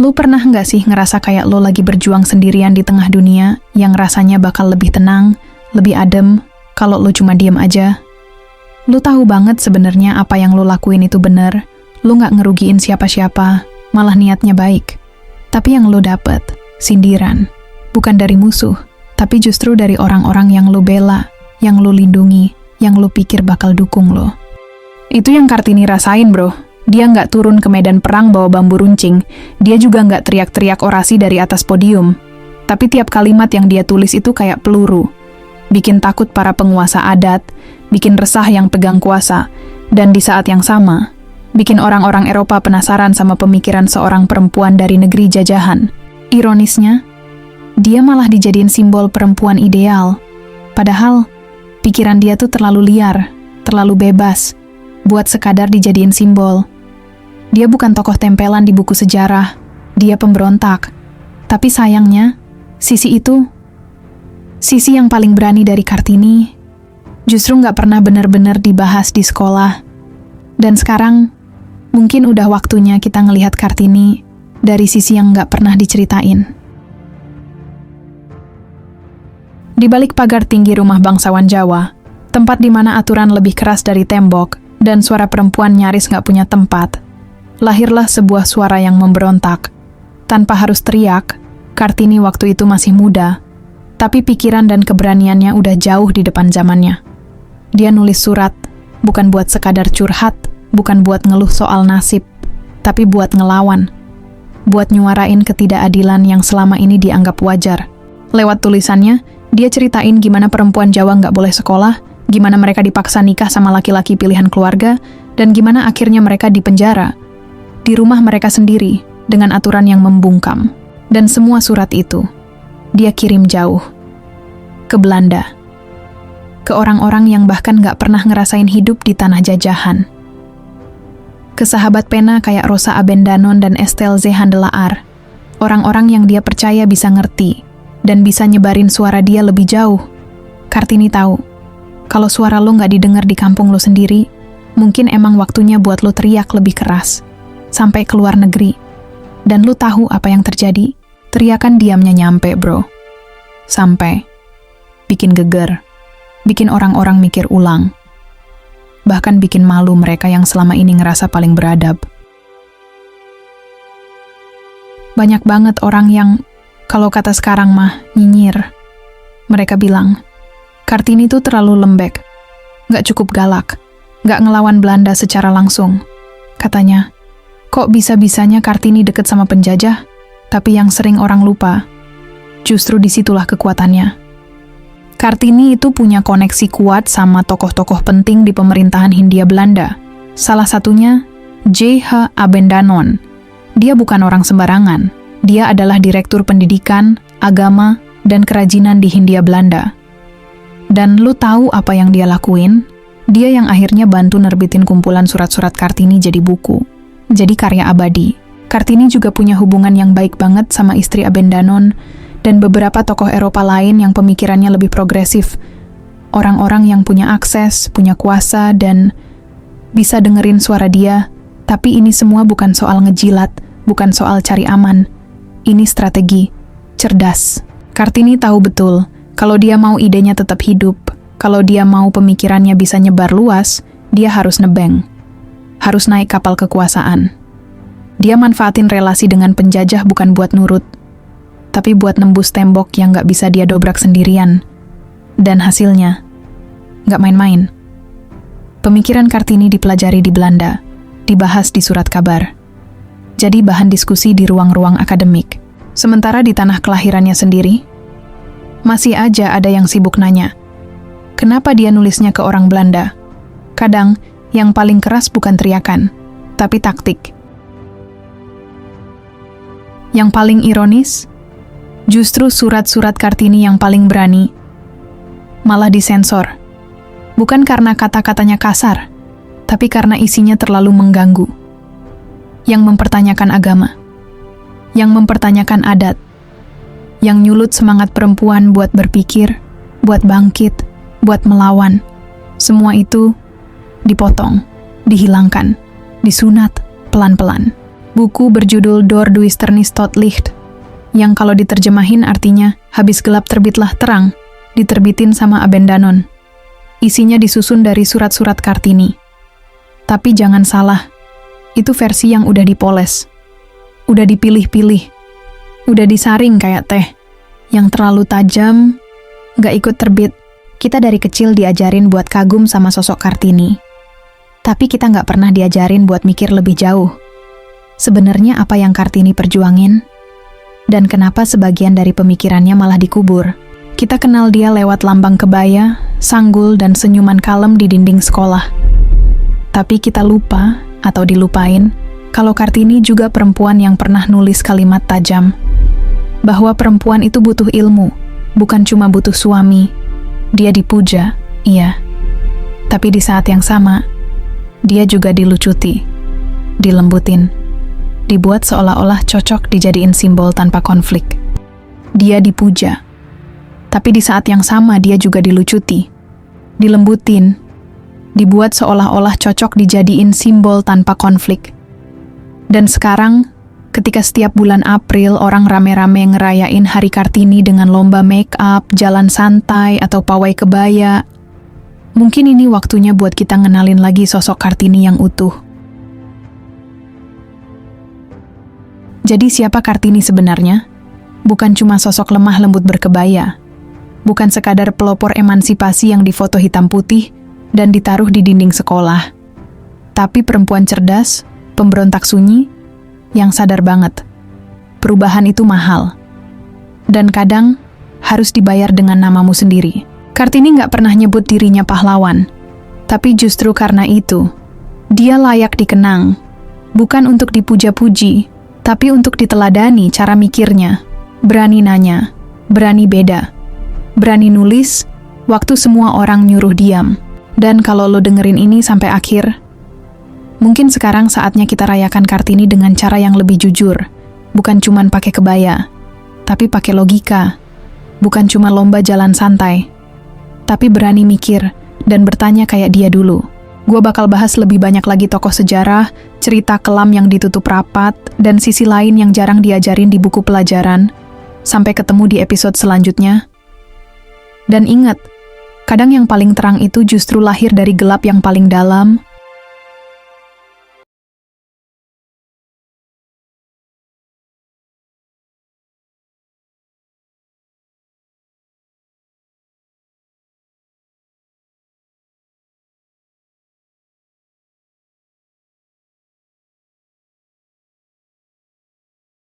Lu pernah nggak sih ngerasa kayak lu lagi berjuang sendirian di tengah dunia yang rasanya bakal lebih tenang, lebih adem, kalau lu cuma diem aja? Lu tahu banget sebenarnya apa yang lu lakuin itu bener, lu nggak ngerugiin siapa-siapa, malah niatnya baik. Tapi yang lu dapet, sindiran. Bukan dari musuh, tapi justru dari orang-orang yang lu bela, yang lu lindungi, yang lu pikir bakal dukung lu. Itu yang Kartini rasain, bro. Dia nggak turun ke medan perang bawa bambu runcing, dia juga nggak teriak-teriak orasi dari atas podium. Tapi tiap kalimat yang dia tulis itu kayak peluru. Bikin takut para penguasa adat, bikin resah yang pegang kuasa, dan di saat yang sama, bikin orang-orang Eropa penasaran sama pemikiran seorang perempuan dari negeri jajahan. Ironisnya, dia malah dijadiin simbol perempuan ideal. Padahal, pikiran dia tuh terlalu liar, terlalu bebas, buat sekadar dijadiin simbol. Dia bukan tokoh tempelan di buku sejarah, dia pemberontak. Tapi sayangnya, sisi yang paling berani dari Kartini, justru nggak pernah benar-benar dibahas di sekolah. Dan sekarang, mungkin udah waktunya kita ngelihat Kartini dari sisi yang nggak pernah diceritain. Di balik pagar tinggi rumah bangsawan Jawa, tempat di mana aturan lebih keras dari tembok dan suara perempuan nyaris nggak punya tempat, lahirlah sebuah suara yang memberontak. Tanpa harus teriak, Kartini waktu itu masih muda, tapi pikiran dan keberaniannya udah jauh di depan zamannya. Dia nulis surat, bukan buat sekadar curhat, bukan buat ngeluh soal nasib, tapi buat ngelawan, buat nyuarain ketidakadilan yang selama ini dianggap wajar. Lewat tulisannya, dia ceritain gimana perempuan Jawa nggak boleh sekolah, gimana mereka dipaksa nikah sama laki-laki pilihan keluarga, dan gimana akhirnya mereka dipenjara di rumah mereka sendiri dengan aturan yang membungkam. Dan semua surat itu dia kirim jauh ke Belanda, ke orang-orang yang bahkan gak pernah ngerasain hidup di tanah jajahan, ke sahabat pena kayak Rosa Abendanon dan Estelle Zehandelaar, orang-orang yang dia percaya bisa ngerti dan bisa nyebarin suara dia lebih jauh. Kartini tahu kalau suara lo gak didengar di kampung lo sendiri, mungkin emang waktunya buat lo teriak lebih keras sampai ke luar negeri. Dan lu tahu apa yang terjadi? Teriakan diamnya nyampe, bro. Sampai bikin geger, bikin orang-orang mikir ulang, bahkan bikin malu mereka yang selama ini ngerasa paling beradab. Banyak banget orang yang, kalau kata sekarang mah, nyinyir. Mereka bilang, Kartini tuh terlalu lembek, gak cukup galak, gak ngelawan Belanda secara langsung. Katanya, kok bisa-bisanya Kartini deket sama penjajah, tapi yang sering orang lupa, justru disitulah kekuatannya. Kartini itu punya koneksi kuat sama tokoh-tokoh penting di pemerintahan Hindia Belanda. Salah satunya, J.H. Abendanon. Dia bukan orang sembarangan. Dia adalah Direktur Pendidikan, Agama, dan Kerajinan di Hindia Belanda. Dan lu tahu apa yang dia lakuin? Dia yang akhirnya bantu nerbitin kumpulan surat-surat Kartini jadi buku, jadi karya abadi. Kartini juga punya hubungan yang baik banget sama istri Abendanon dan beberapa tokoh Eropa lain yang pemikirannya lebih progresif. Orang-orang yang punya akses, punya kuasa, dan bisa dengerin suara dia. Tapi ini semua bukan soal ngejilat, bukan soal cari aman. Ini strategi, cerdas. Kartini tahu betul, kalau dia mau idenya tetap hidup, kalau dia mau pemikirannya bisa nyebar luas, dia harus nebeng. Harus naik kapal kekuasaan. Dia manfaatin relasi dengan penjajah bukan buat nurut, tapi buat nembus tembok yang gak bisa dia dobrak sendirian. Dan hasilnya, gak main-main. Pemikiran Kartini dipelajari di Belanda, dibahas di surat kabar. Jadi bahan diskusi di ruang-ruang akademik. Sementara di tanah kelahirannya sendiri, masih aja ada yang sibuk nanya, kenapa dia nulisnya ke orang Belanda? Kadang, yang paling keras bukan teriakan, tapi taktik. Yang paling ironis, justru surat-surat Kartini yang paling berani malah disensor. Bukan karena kata-katanya kasar, tapi karena isinya terlalu mengganggu. Yang mempertanyakan agama, yang mempertanyakan adat, yang nyulut semangat perempuan buat berpikir, buat bangkit, buat melawan. Semua itu dipotong, dihilangkan, disunat pelan-pelan. Buku berjudul Door Duisternis tot Licht, yang kalau diterjemahin artinya habis gelap terbitlah terang, diterbitin sama Abendanon. Isinya disusun dari surat-surat Kartini. Tapi jangan salah, itu versi yang udah dipoles. Udah dipilih-pilih. Udah disaring kayak teh. Yang terlalu tajam, gak ikut terbit. Kita dari kecil diajarin buat kagum sama sosok Kartini. Tapi kita gak pernah diajarin buat mikir lebih jauh. Sebenarnya apa yang Kartini perjuangin? Dan kenapa sebagian dari pemikirannya malah dikubur? Kita kenal dia lewat lambang kebaya, sanggul, dan senyuman kalem di dinding sekolah. Tapi kita lupa, atau dilupain, kalau Kartini juga perempuan yang pernah nulis kalimat tajam. Bahwa perempuan itu butuh ilmu, bukan cuma butuh suami. Dia dipuja, iya. Tapi di saat yang sama, dia juga dilucuti, dilembutin, dibuat seolah-olah cocok dijadiin simbol tanpa konflik. Dia dipuja, tapi di saat yang sama dia juga dilucuti, dilembutin, dibuat seolah-olah cocok dijadiin simbol tanpa konflik. Dan sekarang, ketika setiap bulan April orang rame-rame ngerayain Hari Kartini dengan lomba make up, jalan santai, atau pawai kebaya, mungkin ini waktunya buat kita ngenalin lagi sosok Kartini yang utuh. Jadi siapa Kartini sebenarnya? Bukan cuma sosok lemah lembut berkebaya. Bukan sekadar pelopor emansipasi yang difoto hitam putih dan ditaruh di dinding sekolah. Tapi perempuan cerdas, pemberontak sunyi, yang sadar banget. Perubahan itu mahal. Dan kadang harus dibayar dengan namamu sendiri. Kartini nggak pernah nyebut dirinya pahlawan. Tapi justru karena itu, dia layak dikenang. Bukan untuk dipuja-puji, tapi untuk diteladani cara mikirnya, berani nanya, berani beda, berani nulis, waktu semua orang nyuruh diam. Dan kalau lo dengerin ini sampai akhir, mungkin sekarang saatnya kita rayakan Kartini dengan cara yang lebih jujur, bukan cuman pakai kebaya, tapi pakai logika, bukan cuma lomba jalan santai, tapi berani mikir dan bertanya kayak dia dulu. Gue bakal bahas lebih banyak lagi tokoh sejarah, cerita kelam yang ditutup rapat, dan sisi lain yang jarang diajarin di buku pelajaran. Sampai ketemu di episode selanjutnya. Dan ingat, kadang yang paling terang itu justru lahir dari gelap yang paling dalam,